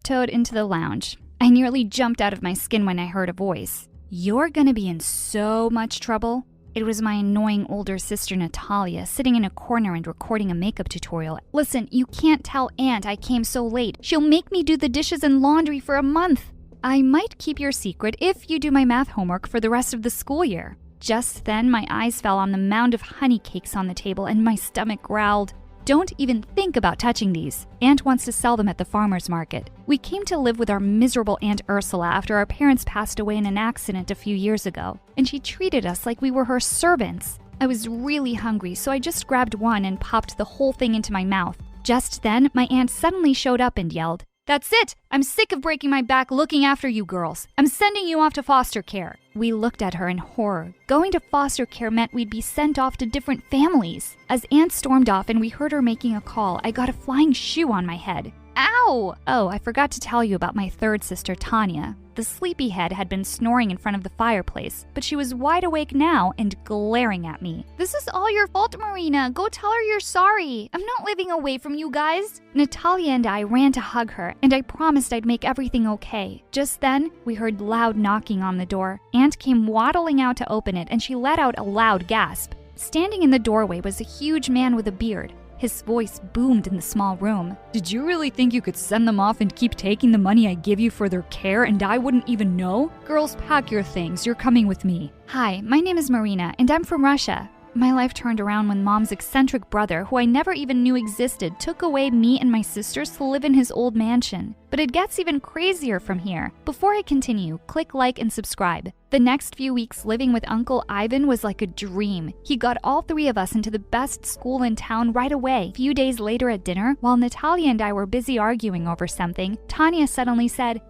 tiptoed into the lounge. I nearly jumped out of my skin when I heard a voice. "You're gonna be in so much trouble." It was my annoying older sister Natalia sitting in a corner and recording a makeup tutorial. "Listen, you can't tell Aunt I came so late. She'll make me do the dishes and laundry for a month. I might keep your secret if you do my math homework for the rest of the school year." Just then, my eyes fell on the mound of honey cakes on the table and my stomach growled. "Don't even think about touching these. Aunt wants to sell them at the farmer's market. We came to live with our miserable Aunt Ursula after our parents passed away in an accident a few years ago, and she treated us like we were her servants." I was really hungry, so I just grabbed one and popped the whole thing into my mouth. Just then, my aunt suddenly showed up and yelled, "That's it! I'm sick of breaking my back looking after you girls. I'm sending you off to foster care." We looked at her in horror. Going to foster care meant we'd be sent off to different families. As Aunt stormed off and we heard her making a call, I got a flying shoe on my head. Ow! Oh, I forgot to tell you about my third sister, Tanya. The sleepyhead had been snoring in front of the fireplace, but she was wide awake now and glaring at me. "This is all your fault, Marina. Go tell her you're sorry. I'm not living away from you guys." Natalia and I ran to hug her, and I promised I'd make everything okay. Just then, we heard loud knocking on the door. Aunt came waddling out to open it, and she let out a loud gasp. Standing in the doorway was a huge man with a beard. His voice boomed in the small room. "Did you really think you could send them off and keep taking the money I give you for their care and I wouldn't even know? Girls, pack your things. You're coming with me." "Hi, my name is Marina, and I'm from Russia." My life turned around when Mom's eccentric brother, who I never even knew existed, took away me and my sisters to live in his old mansion. But it gets even crazier from here. Before I continue, click like and subscribe. The next few weeks living with Uncle Ivan was like a dream. He got all three of us into the best school in town right away. A few days later at dinner, while Natalia and I were busy arguing over something, Tanya suddenly said,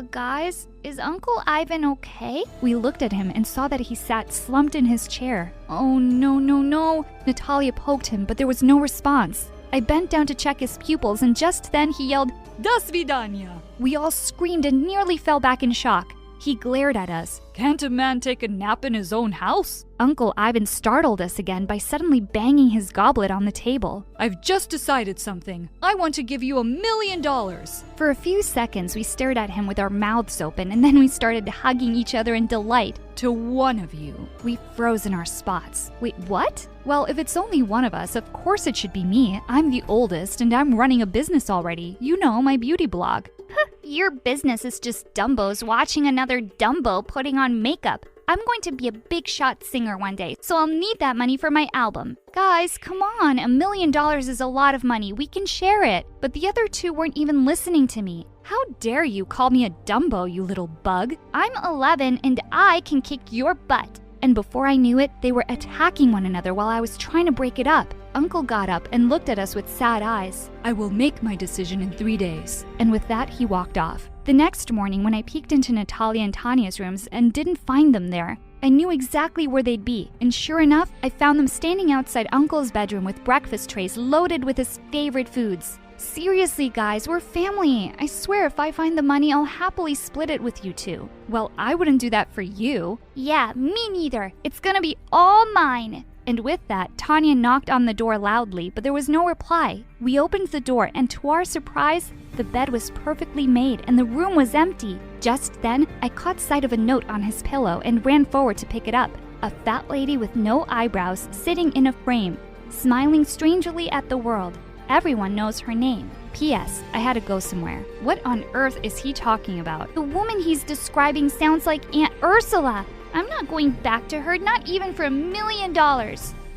Guys, is Uncle Ivan okay?" We looked at him and saw that he sat slumped in his chair. "Oh, no, no, no." Natalia poked him, but there was no response. I bent down to check his pupils, and just then he yelled, "Do svidaniya!" We all screamed and nearly fell back in shock. He glared at us. "Can't a man take a nap in his own house?" Uncle Ivan startled us again by suddenly banging his goblet on the table. "I've just decided something. I want to give you $1 million. For a few seconds, we stared at him with our mouths open, and then we started hugging each other in delight. "To one of you." We froze in our spots. "Wait, what?" "Well, if it's only one of us, of course it should be me. I'm the oldest, and I'm running a business already. You know, my beauty blog." "Your business is just Dumbos watching another Dumbo putting on makeup. I'm going to be a big shot singer one day, so I'll need that money for my album." "Guys, come on, $1 million is a lot of money. We can share it." But the other two weren't even listening to me. "How dare you call me a Dumbo, you little bug? I'm 11 and I can kick your butt." And before I knew it, they were attacking one another while I was trying to break it up. Uncle got up and looked at us with sad eyes. "I will make my decision in 3 days." And with that, he walked off. The next morning, when I peeked into Natalia and Tanya's rooms and didn't find them there, I knew exactly where they'd be. And sure enough, I found them standing outside Uncle's bedroom with breakfast trays loaded with his favorite foods. "Seriously, guys, we're family. I swear if I find the money, I'll happily split it with you two." "Well, I wouldn't do that for you." "Yeah, me neither. It's gonna be all mine." And with that, Tanya knocked on the door loudly, but there was no reply. We opened the door, and to our surprise, the bed was perfectly made and the room was empty. Just then, I caught sight of a note on his pillow and ran forward to pick it up. A fat lady with no eyebrows sitting in a frame, smiling strangely at the world. Everyone knows her name. P.S. I had to go somewhere. What on earth is he talking about? The woman he's describing sounds like Aunt Ursula. I'm not going back to her, not even for $1 million.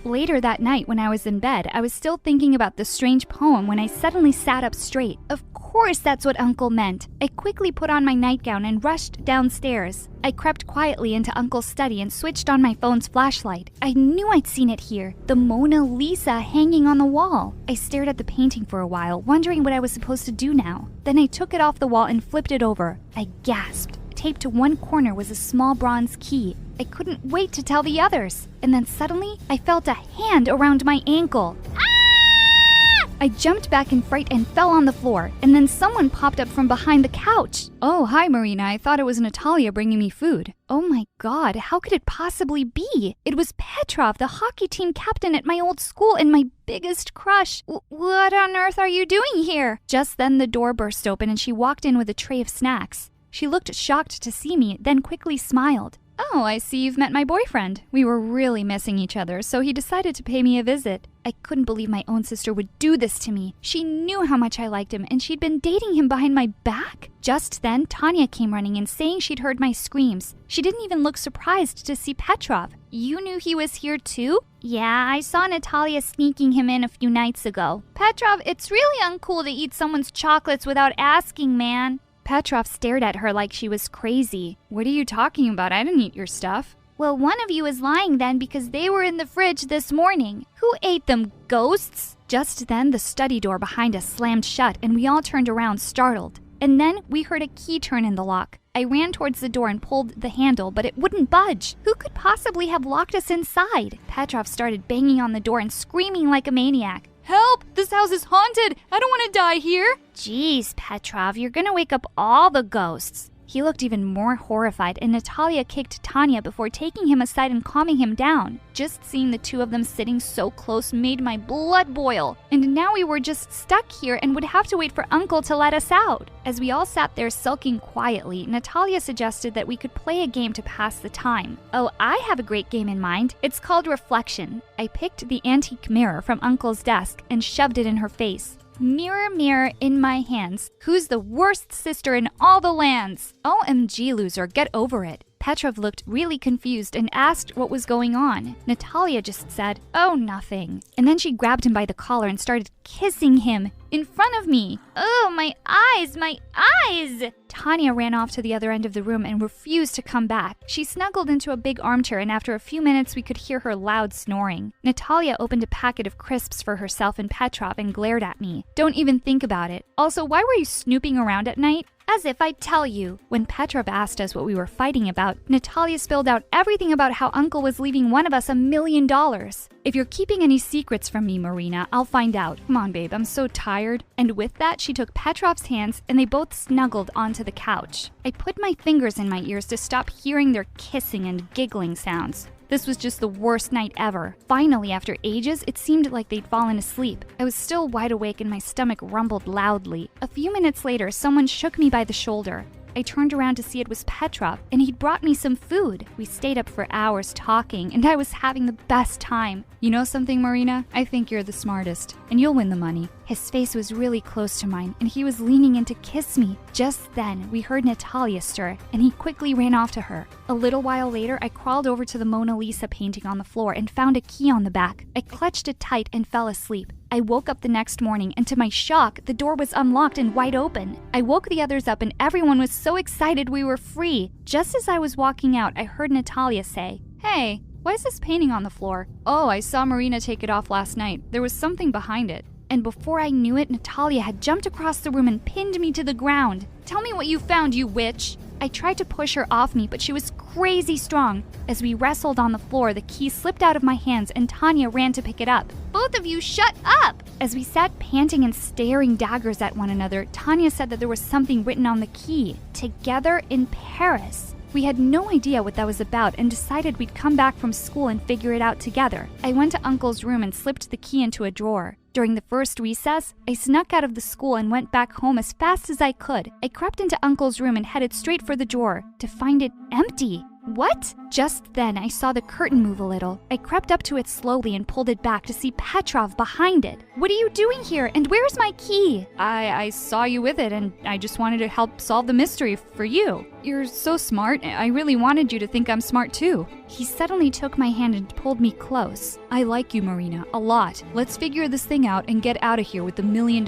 Later that night when I was in bed, I was still thinking about the strange poem when I suddenly sat up straight. Of course that's what Uncle meant. I quickly put on my nightgown and rushed downstairs. I crept quietly into Uncle's study and switched on my phone's flashlight. I knew I'd seen it here, the Mona Lisa hanging on the wall. I stared at the painting for a while, wondering what I was supposed to do now. Then I took it off the wall and flipped it over. I gasped. Taped to one corner was a small bronze key. I couldn't wait to tell the others. And then suddenly, I felt a hand around my ankle. Ah! I jumped back in fright and fell on the floor, and then someone popped up from behind the couch. Oh, hi, Marina. I thought it was Natalia bringing me food. Oh my God, how could it possibly be? It was Petrov, the hockey team captain at my old school and my biggest crush. What on earth are you doing here? Just then the door burst open and she walked in with a tray of snacks. She looked shocked to see me, then quickly smiled. Oh, I see you've met my boyfriend. We were really missing each other, so he decided to pay me a visit. I couldn't believe my own sister would do this to me. She knew how much I liked him, and she'd been dating him behind my back. Just then, Tanya came running in, saying she'd heard my screams. She didn't even look surprised to see Petrov. You knew he was here too? Yeah, I saw Natalia sneaking him in a few nights ago. Petrov, it's really uncool to eat someone's chocolates without asking, man. Petrov stared at her like she was crazy. What are you talking about? I didn't eat your stuff. Well, one of you is lying then because they were in the fridge this morning. Who ate them, ghosts? Just then, the study door behind us slammed shut and we all turned around startled. And then we heard a key turn in the lock. I ran towards the door and pulled the handle, but it wouldn't budge. Who could possibly have locked us inside? Petrov started banging on the door and screaming like a maniac. Help! This house is haunted! I don't want to die here! Jeez, Petrov, you're gonna wake up all the ghosts. He looked even more horrified, and Natalia kicked Tanya before taking him aside and calming him down. Just seeing the two of them sitting so close made my blood boil. And now we were just stuck here and would have to wait for Uncle to let us out. As we all sat there sulking quietly, Natalia suggested that we could play a game to pass the time. Oh, I have a great game in mind. It's called Reflection. I picked the antique mirror from Uncle's desk and shoved it in her face. Mirror, mirror in my hands, who's the worst sister in all the lands? OMG, loser, get over it. Petrov looked really confused and asked what was going on. Natalia just said, oh, nothing. And then she grabbed him by the collar and started kissing him in front of me. Oh, my eyes, my eyes! Tanya ran off to the other end of the room and refused to come back. She snuggled into a big armchair, and after a few minutes we could hear her loud snoring. Natalia opened a packet of crisps for herself and Petrov and glared at me. Don't even think about it. Also, why were you snooping around at night? As if I'd tell you. When Petrov asked us what we were fighting about, Natalia spilled out everything about how Uncle was leaving one of us $1 million. If you're keeping any secrets from me, Marina, I'll find out. Come on, babe, I'm so tired. And with that, she took Petrov's hands and they both snuggled onto the couch. I put my fingers in my ears to stop hearing their kissing and giggling sounds. This was just the worst night ever. Finally, after ages, it seemed like they'd fallen asleep. I was still wide awake and my stomach rumbled loudly. A few minutes later, someone shook me by the shoulder. I turned around to see it was Petrov, and he'd brought me some food. We stayed up for hours talking, and I was having the best time. You know something, Marina? I think you're the smartest, and you'll win the money. His face was really close to mine, and he was leaning in to kiss me. Just then, we heard Natalia stir, and he quickly ran off to her. A little while later, I crawled over to the Mona Lisa painting on the floor and found a key on the back. I clutched it tight and fell asleep. I woke up the next morning, and to my shock, the door was unlocked and wide open. I woke the others up, and everyone was so excited we were free. Just as I was walking out, I heard Natalia say, "Hey, why is this painting on the floor?" "Oh, I saw Marina take it off last night. There was something behind it." And before I knew it, Natalia had jumped across the room and pinned me to the ground. "Tell me what you found, you witch!" I tried to push her off me, but she was crazy strong. As we wrestled on the floor, the key slipped out of my hands and Tanya ran to pick it up. "Both of you, shut up!" As we sat panting and staring daggers at one another, Tanya said that there was something written on the key. Together in Paris. We had no idea what that was about and decided we'd come back from school and figure it out together. I went to Uncle's room and slipped the key into a drawer. During the first recess, I snuck out of the school and went back home as fast as I could. I crept into Uncle's room and headed straight for the drawer, to find it empty. What? Just then, I saw the curtain move a little. I crept up to it slowly and pulled it back to see Petrov behind it. "What are you doing here? And where's my key?" I saw you with it, and I just wanted to help solve the mystery for you. You're so smart. I really wanted you to think I'm smart too." He suddenly took my hand and pulled me close. "I like you, Marina, a lot. Let's figure this thing out and get out of here with the $1 million.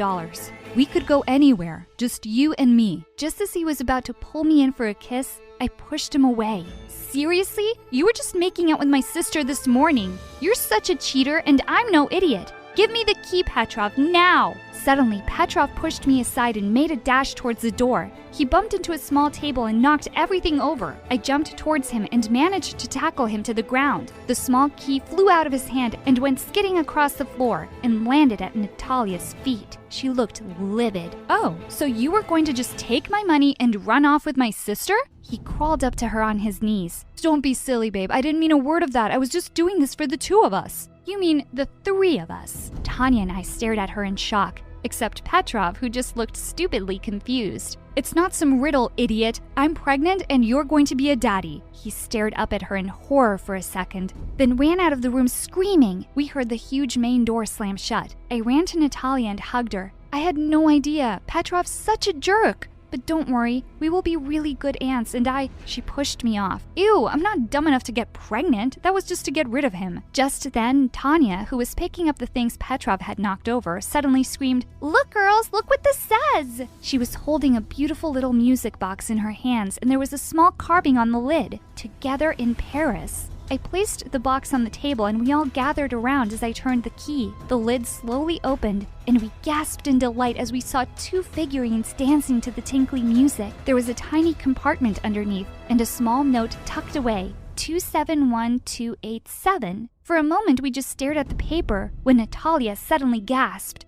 We could go anywhere, just you and me." Just as he was about to pull me in for a kiss, I pushed him away. "Seriously? You were just making out with my sister this morning. You're such a cheater, and I'm no idiot. Give me the key, Petrov, now! Suddenly, Petrov pushed me aside and made a dash towards the door. He bumped into a small table and knocked everything over. I jumped towards him and managed to tackle him to the ground. The small key flew out of his hand and went skidding across the floor and landed at Natalia's feet. She looked livid. Oh, so you were going to just take my money and run off with my sister? He crawled up to her on his knees. Don't be silly, babe. I didn't mean a word of that. I was just doing this for the two of us. You mean the three of us? Tanya and I stared at her in shock, except Petrov, who just looked stupidly confused. It's not some riddle, idiot. I'm pregnant and you're going to be a daddy. He stared up at her in horror for a second, then ran out of the room screaming. We heard the huge main door slam shut. I ran to Natalia and hugged her. I had no idea. Petrov's such a jerk. But don't worry, we will be really good aunts and She pushed me off. Ew, I'm not dumb enough to get pregnant. That was just to get rid of him. Just then, Tanya, who was picking up the things Petrov had knocked over, suddenly screamed, "Look, girls, look what this says!" She was holding a beautiful little music box in her hands and there was a small carving on the lid, "Together in Paris." I placed the box on the table and we all gathered around as I turned the key. The lid slowly opened and we gasped in delight as we saw two figurines dancing to the tinkly music. There was a tiny compartment underneath and a small note tucked away, 271287. For a moment we just stared at the paper when Natalia suddenly gasped.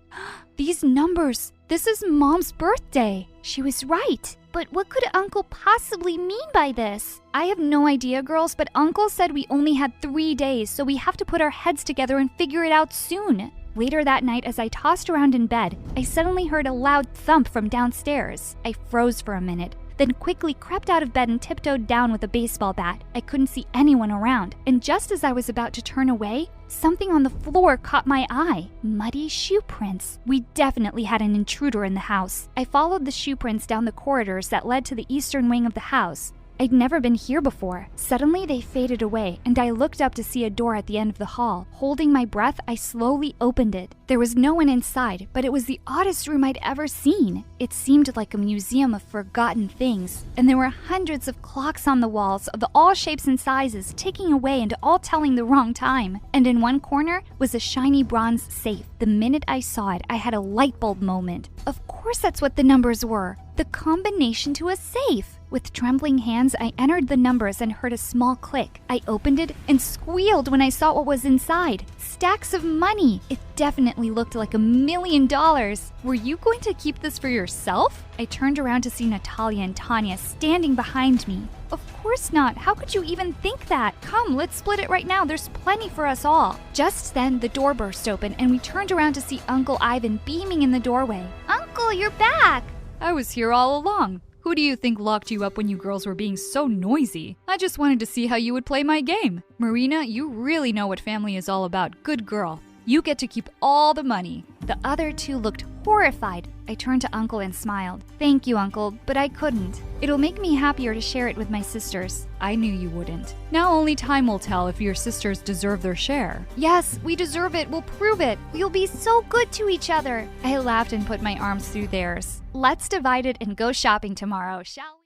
These numbers! This is Mom's birthday! She was right. But what could Uncle possibly mean by this? I have no idea, girls, but Uncle said we only had 3 days, so we have to put our heads together and figure it out soon. Later that night, as I tossed around in bed, I suddenly heard a loud thump from downstairs. I froze for a minute, then quickly crept out of bed and tiptoed down with a baseball bat. I couldn't see anyone around, and just as I was about to turn away, something on the floor caught my eye. Muddy shoe prints. We definitely had an intruder in the house. I followed the shoe prints down the corridors that led to the eastern wing of the house. I'd never been here before. Suddenly, they faded away, and I looked up to see a door at the end of the hall. Holding my breath, I slowly opened it. There was no one inside, but it was the oddest room I'd ever seen. It seemed like a museum of forgotten things, and there were hundreds of clocks on the walls of all shapes and sizes, ticking away and all telling the wrong time. And in one corner was a shiny bronze safe. The minute I saw it, I had a light bulb moment. Of course that's what the numbers were. The combination to a safe. With trembling hands, I entered the numbers and heard a small click. I opened it and squealed when I saw what was inside. Stacks of money. It definitely looked like $1 million. Were you going to keep this for yourself? I turned around to see Natalia and Tanya standing behind me. Of course not. How could you even think that? Come, let's split it right now. There's plenty for us all. Just then, the door burst open and we turned around to see Uncle Ivan beaming in the doorway. Uncle, you're back! I was here all along. Who do you think locked you up when you girls were being so noisy? I just wanted to see how you would play my game. Marina, you really know what family is all about. Good girl. You get to keep all the money. The other two looked horrified. I turned to Uncle and smiled. Thank you, Uncle, but I couldn't. It'll make me happier to share it with my sisters. I knew you wouldn't. Now only time will tell if your sisters deserve their share. Yes, we deserve it. We'll prove it. We'll be so good to each other. I laughed and put my arms through theirs. Let's divide it and go shopping tomorrow, shall we?